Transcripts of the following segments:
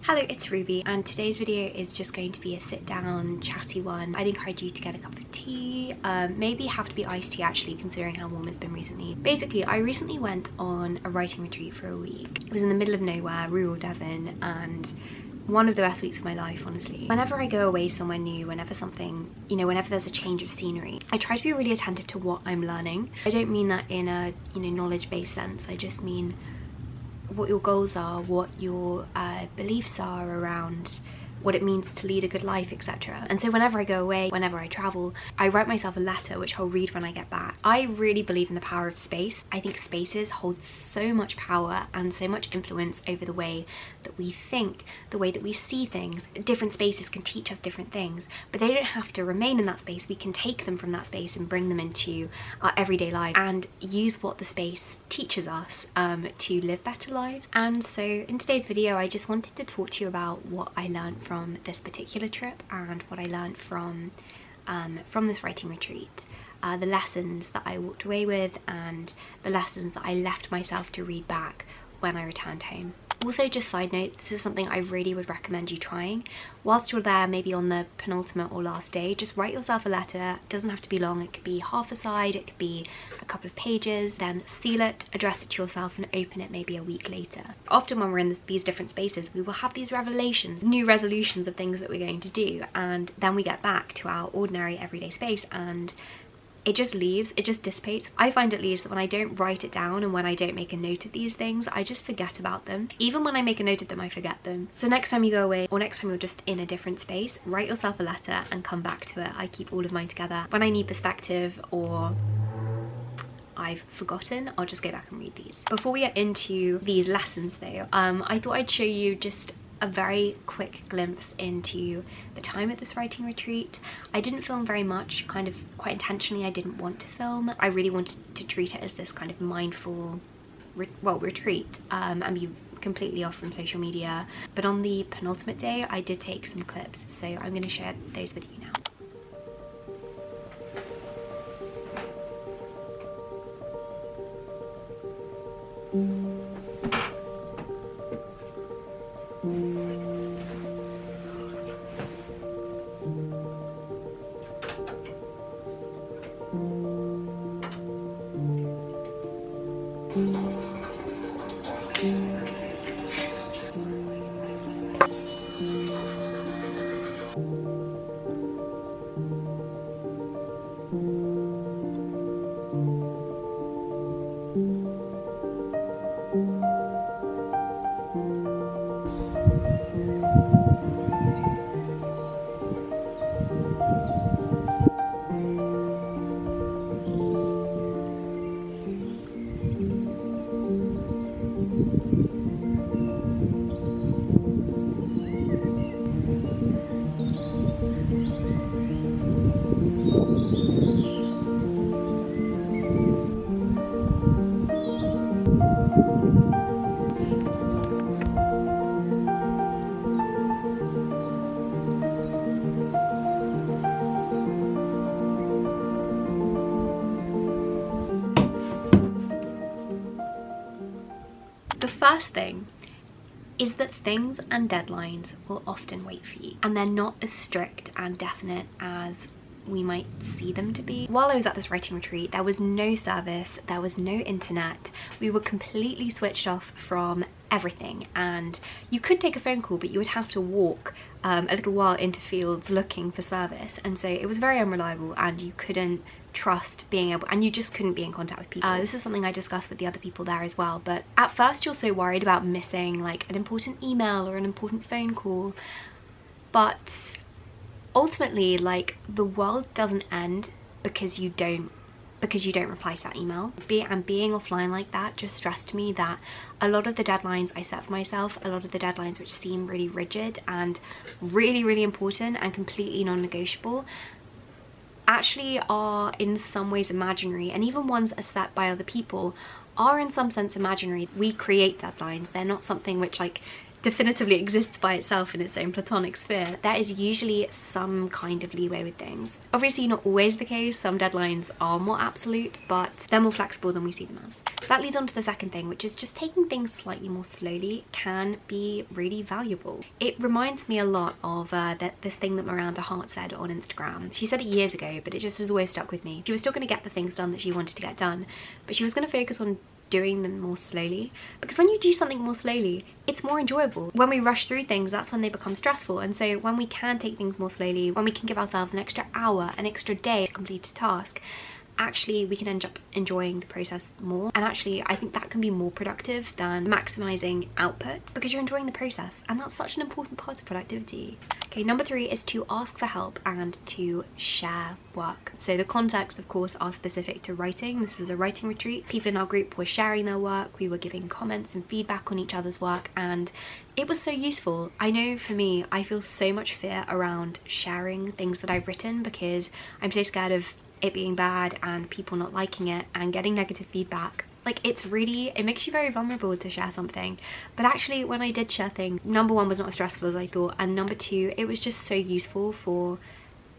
Hello, it's Ruby, and today's video is just going to be a sit down chatty one. I'd encourage you to get a cup of tea, maybe have to be iced tea actually, considering how warm it's been recently. Basically, I recently went on a writing retreat for a week. It was in the middle of nowhere, rural Devon, and one of the best weeks of my life, honestly. Whenever I go away somewhere new, whenever something, whenever there's a change of scenery, I try to be really attentive to what I'm learning. I don't mean that in a, knowledge-based sense. I just mean what your goals are, what your beliefs are around what it means to lead a good life, etc. And so whenever I go away, whenever I travel, I write myself a letter which I'll read when I get back. I really believe in the power of space. I think spaces hold so much power and so much influence over the way that we think, the way that we see things. Different spaces can teach us different things, but they don't have to remain in that space. We can take them from that space and bring them into our everyday life and use what the space teaches us to live better lives. And so in today's video, I just wanted to talk to you about what I learned from this particular trip and what I learned from this writing retreat. The lessons that I walked away with and the lessons that I left myself to read back when I returned home. Also, just side note, this is something I really would recommend you trying. Whilst you're there, maybe on the penultimate or last day, just write yourself a letter. It doesn't have to be long. It could be half a side, it could be a couple of pages, then seal it, address it to yourself and open it maybe a week later. Often when we're in these different spaces, we will have these revelations, new resolutions of things that we're going to do, and then we get back to our ordinary everyday space and it just leaves, it just dissipates. I find at least that when I don't write it down and when I don't make a note of these things, I just forget about them. Even when I make a note of them, I forget them. So next time you go away or next time you're just in a different space, write yourself a letter and come back to it. I keep all of mine together. When I need perspective or I've forgotten, I'll just go back and read these. Before we get into these lessons though, I thought I'd show you just a very quick glimpse into the time at this writing retreat. I didn't film very much, kind of quite intentionally. I didn't want to film. I really wanted to treat it as this kind of mindful retreat and be completely off from social media. But on the penultimate day, I did take some clips, so I'm going to share those with you now. The first thing is that things and deadlines will often wait for you, and they're not as strict and definite as we might see them to be. While I was at this writing retreat, there was no service, there was no internet. We were completely switched off from everything, and you could take a phone call, but you would have to walk a little while into fields looking for service, and so it was very unreliable and you couldn't trust being able, and you just couldn't be in contact with people. This is something I discussed with the other people there as well, but at first you're so worried about missing like an important email or an important phone call, but ultimately like the world doesn't end because you don't reply to that email. Being offline like that just stressed me that a lot of the deadlines I set for myself, a lot of the deadlines which seem really rigid and really, really important and completely non-negotiable, actually are in some ways imaginary, and even ones are set by other people are in some sense imaginary. We create deadlines. They're not something which like definitively exists by itself in its own platonic sphere, there is usually some kind of leeway with things. Obviously not always the case, some deadlines are more absolute, but they're more flexible than we see them as. So that leads on to the second thing, which is just taking things slightly more slowly can be really valuable. It reminds me a lot of this thing that Miranda Hart said on Instagram. She said it years ago, but it just has always stuck with me. She was still going to get the things done that she wanted to get done, but she was going to focus on doing them more slowly, because when you do something more slowly, it's more enjoyable. When we rush through things, that's when they become stressful. And so when we can take things more slowly, when we can give ourselves an extra hour, an extra day to complete a task, actually we can end up enjoying the process more. And actually I think that can be more productive than maximizing output, because you're enjoying the process, and that's such an important part of productivity. Okay, number 3 is to ask for help and to share work. So the context, of course, are specific to writing. This was a writing retreat. People in our group were sharing their work, we were giving comments and feedback on each other's work, and it was so useful. I know for me, I feel so much fear around sharing things that I've written, because I'm so scared of it being bad and people not liking it and getting negative feedback. Like, it makes you very vulnerable to share something. But actually when I did share things, number 1 was not as stressful as I thought, and number 2, it was just so useful for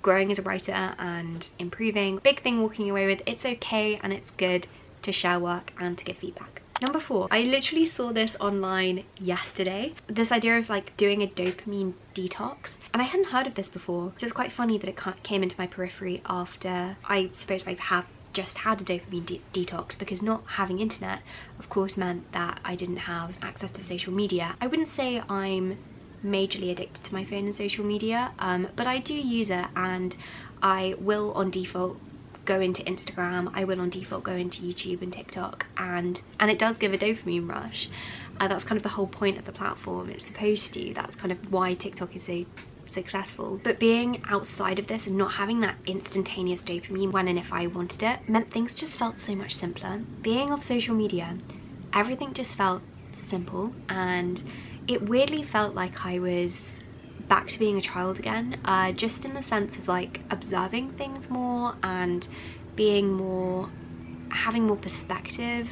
growing as a writer and improving. Big thing walking away with, it's okay and it's good to share work and to give feedback. Number 4, I literally saw this online yesterday. This idea of like doing a dopamine detox. And I hadn't heard of this before. So it's quite funny that it came into my periphery after I suppose I have just had a dopamine detox, because not having internet of course meant that I didn't have access to social media. I wouldn't say I'm majorly addicted to my phone and social media, but I do use it, and I will on default go into Instagram, I will on default go into YouTube and TikTok, and it does give a dopamine rush. That's kind of the whole point of the platform. It's supposed to. That's kind of why TikTok is so successful. But being outside of this and not having that instantaneous dopamine when and if I wanted it meant things just felt so much simpler. Being off social media, everything just felt simple, and it weirdly felt like I was back to being a child again, just in the sense of like observing things more and being more, having more perspective,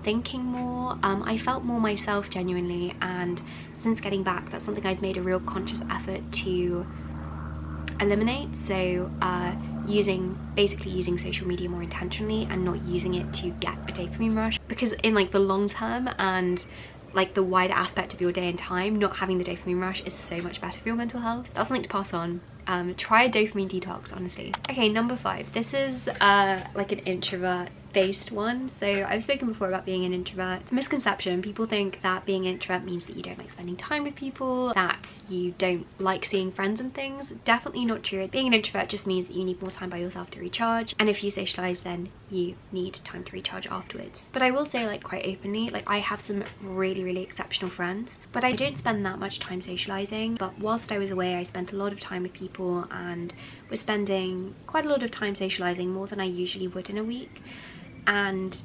thinking more. I felt more myself genuinely, and since getting back, that's something I've made a real conscious effort to eliminate. So basically using social media more intentionally and not using it to get a dopamine rush, because in like the long term and like the wider aspect of your day and time, not having the dopamine rush is so much better for your mental health. That's something to pass on. Try a dopamine detox, honestly. Okay, number 5. This is like an introvert based one. So I've spoken before about being an introvert. It's a misconception. People think that being an introvert means that you don't like spending time with people, that you don't like seeing friends and things. Definitely not true. Being an introvert just means that you need more time by yourself to recharge, and if you socialize, then you need time to recharge afterwards. But I will say, like, quite openly, like, I have some really exceptional friends, but I don't spend that much time socializing. But whilst I was away, I spent a lot of time with people and was spending quite a lot of time socializing, more than I usually would in a week. And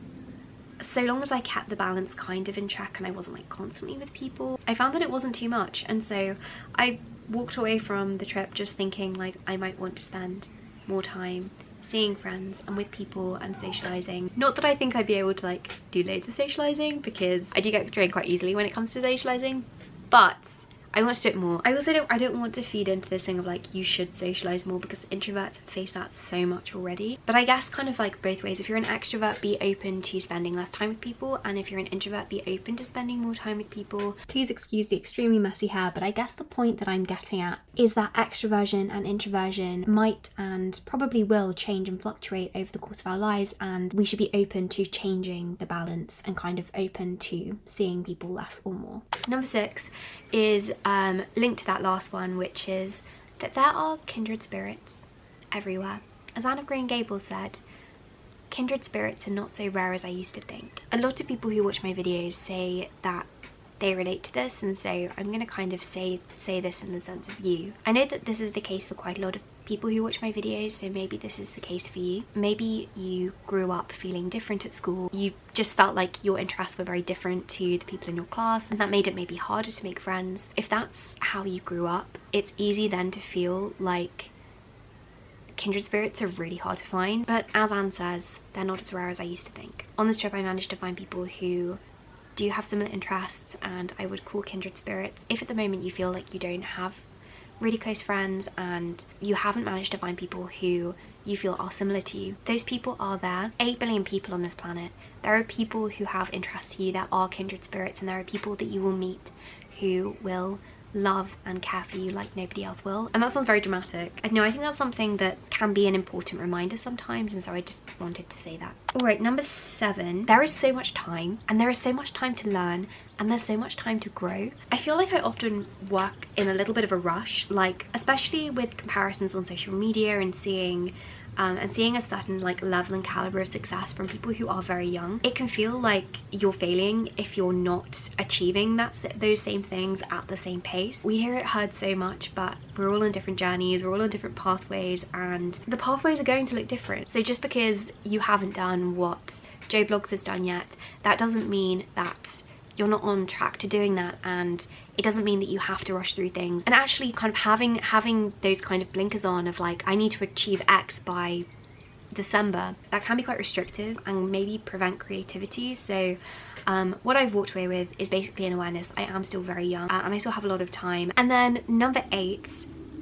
so long as I kept the balance kind of in check and I wasn't like constantly with people, I found that it wasn't too much. And so I walked away from the trip just thinking like I might want to spend more time seeing friends and with people and socializing. Not that I think I'd be able to like do loads of socializing, because I do get drained quite easily when it comes to socializing, but I want to do it more. I also don't want to feed into this thing of like you should socialize more, because introverts face that so much already. But I guess kind of like both ways. If you're an extrovert, be open to spending less time with people, and if you're an introvert, be open to spending more time with people. Please excuse the extremely messy hair, but I guess the point that I'm getting at is that extroversion and introversion might and probably will change and fluctuate over the course of our lives, and we should be open to changing the balance and kind of open to seeing people less or more. Number 6 is linked to that last one, which is that there are kindred spirits everywhere. As Anne of Green Gables said, kindred spirits are not so rare as I used to think. A lot of people who watch my videos say that they relate to this, and so I'm going to kind of say this in the sense of you. I know that this is the case for quite a lot of people who watch my videos, so maybe this is the case for you. Maybe you grew up feeling different at school. You just felt like your interests were very different to the people in your class, and that made it maybe harder to make friends. If that's how you grew up, it's easy then to feel like kindred spirits are really hard to find. But as Anne says, they're not as rare as I used to think. On this trip I managed to find people who do have similar interests and I would call kindred spirits. If at the moment you feel like you don't have really close friends and you haven't managed to find people who you feel are similar to you, those people are there. 8 billion people on this planet. There are people who have interests to you that are kindred spirits, and there are people that you will meet who will love and care for you like nobody else will. And that sounds very dramatic. I know, I think that's something that can be an important reminder sometimes, and so I just wanted to say that. Alright, number 7. There is so much time, and there is so much time to learn, and there's so much time to grow. I feel like I often work in a little bit of a rush, like especially with comparisons on social media and seeing a certain like level and caliber of success from people who are very young. It can feel like you're failing if you're not achieving those same things at the same pace. We hear it heard so much, but we're all on different journeys, we're all on different pathways, and the pathways are going to look different. So just because you haven't done what Joe Blogs has done yet, that doesn't mean that you're not on track to doing that, and it doesn't mean that you have to rush through things. And actually kind of having those kind of blinkers on of like, I need to achieve X by December, that can be quite restrictive and maybe prevent creativity. So what I've walked away with is basically an awareness I am still very young, and I still have a lot of time. And then number 8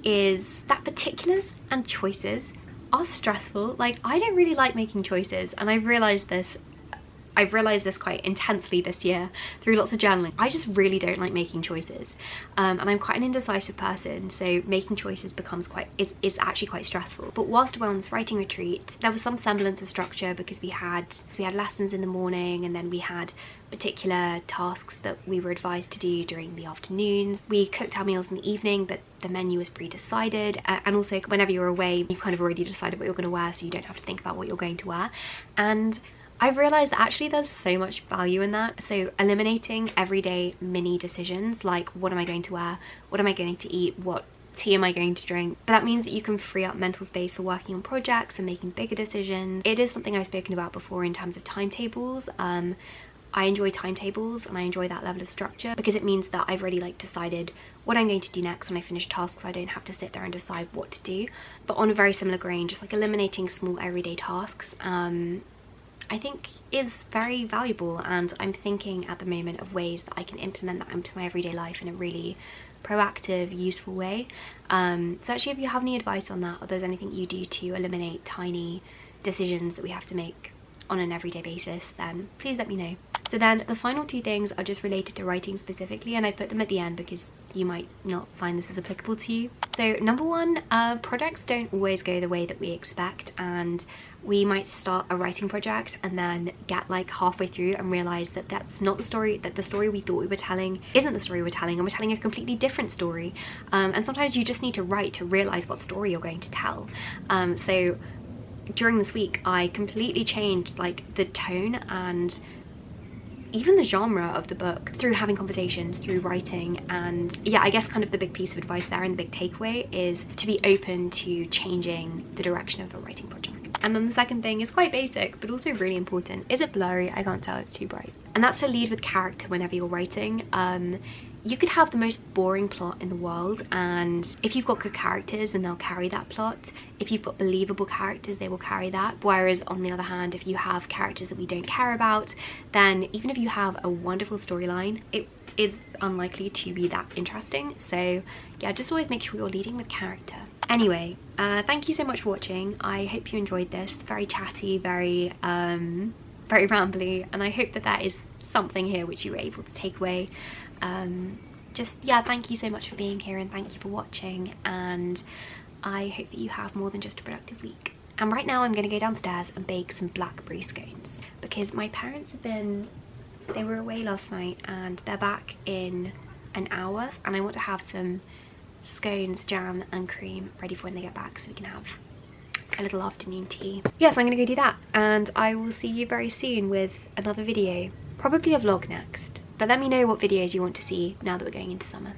is that particulars and choices are stressful. Like, I don't really like making choices, and I've realized this quite intensely this year through lots of journaling. I just really don't like making choices, and I'm quite an indecisive person, so making choices is actually quite stressful. But whilst we're on this writing retreat, there was some semblance of structure because we had lessons in the morning, and then we had particular tasks that we were advised to do during the afternoons. We cooked our meals in the evening, but the menu was pre-decided, and also whenever you're away, you've kind of already decided what you're going to wear, so you don't have to think about what you're going to wear. And I've realised that actually there's so much value in that. So eliminating everyday mini decisions like, what am I going to wear, what am I going to eat, what tea am I going to drink, but that means that you can free up mental space for working on projects and making bigger decisions. It is something I've spoken about before in terms of timetables. I enjoy timetables and I enjoy that level of structure because it means that I've already decided what I'm going to do next when I finish tasks. I don't have to sit there and decide what to do. But on a very similar grain, just like eliminating small everyday tasks, I think is very valuable, and I'm thinking at the moment of ways that I can implement that into my everyday life in a really proactive, useful way. So actually, if you have any advice on that, or there's anything you do to eliminate tiny decisions that we have to make on an everyday basis, then please let me know. So then the final 2 things are just related to writing specifically, and I put them at the end because you might not find this as applicable to you. So number 1, projects don't always go the way that we expect, and we might start a writing project and then get halfway through and realize that that's not the story, that the story we thought we were telling isn't the story we're telling, and we're telling a completely different story. And sometimes you just need to write to realize what story you're going to tell. So during this week, I completely changed the tone and even the genre of the book through having conversations, through writing. And yeah, I guess kind of the big piece of advice there and the big takeaway is to be open to changing the direction of a writing project. And then the second thing is quite basic but also really important. Is it blurry? I can't tell, it's too bright. And that's to lead with character whenever you're writing. You could have the most boring plot in the world, and if you've got good characters, then they'll carry that plot. If you've got believable characters, they will carry that. Whereas on the other hand, if you have characters that we don't care about, then even if you have a wonderful storyline, it is unlikely to be that interesting. So yeah, just always make sure you're leading with character. Anyway, thank you so much for watching. I hope you enjoyed this. Very chatty, very rambly, and I hope that that is something here which you were able to take away. Just yeah, thank you so much for being here, and thank you for watching, and I hope that you have more than just a productive week. And right now I'm going to go downstairs and bake some blackberry scones because my parents they were away last night and they're back in an hour, and I want to have some scones, jam and cream ready for when they get back so we can have a little afternoon tea. Yes, I'm gonna go do that, and I will see you very soon with another video, probably a vlog next. But let me know what videos you want to see now that we're going into summer.